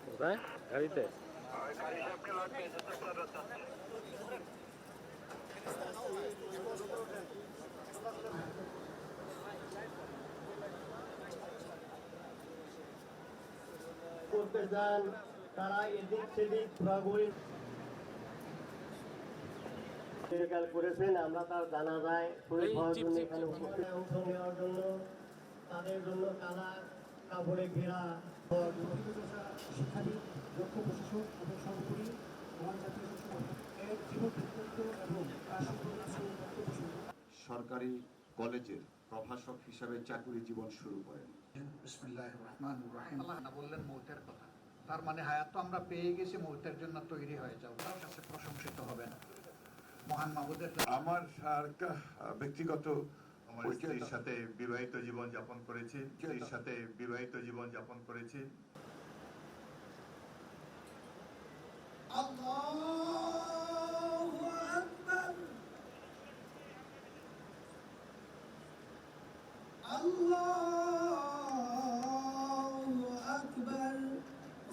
কোথায় গাড়িতে? করতে যান তারা এদিক সেদিক ঘোরাঘুরি করেছেন। আমরা তার জানা যায় শরীর হওয়ার জন্য এখানে উপস্থিত অংশ নেওয়ার জন্য তাদের জন্য কালা কাপড়ে ঘেরা শিক্ষাবিদ, দক্ষ প্রশাসক এবং সর্বোপরি মহান জাতীয় এর জীবন বৃত্তান্ত এবং সরকারি কলেজের প্রভাষক হিসাবে চাকরি জীবন শুরু করেন। বিসমিল্লাহির রহমানির রহিম। আল্লাহ না বললেন মৌতের কথা, তার মানে হায়াত তো আমরা পেয়ে গেছি, মৌতের জন্য তৈরি হয়ে যাও, তার কাছে প্রশংসিত হবে না মহান মাবুদের। আমার ব্যক্তিগত আমার স্ত্রীর সাথে বিবাহিত জীবন যাপন করেছি, আল্লাহু আকবার, আল্লাহু আকবার।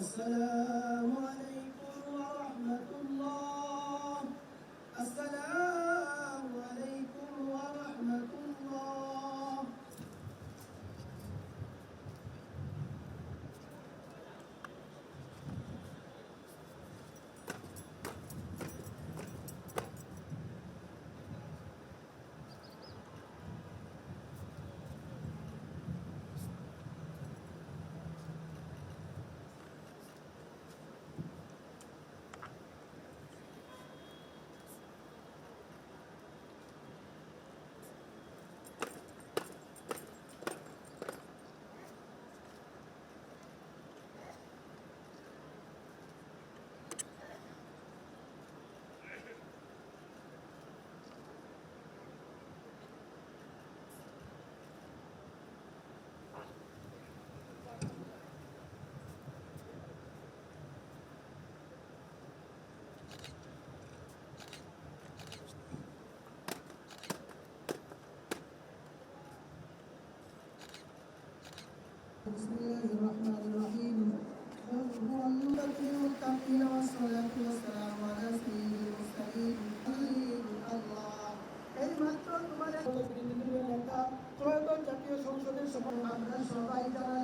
আসসালামু আলাইকুম ওয়া রাহমাতুল্লাহ, আসসালামু আলাইকুম ওয়া রাহমাতুল্লাহ। বিসমিল্লাহির রহমানির রহিম। المتقين والصلاة والسلام على سيد المرسلين الله। এইমাত্র তোমাদের নেতা ত্রয়োদশ জাতীয় সংসদের আমরা সবাই যারা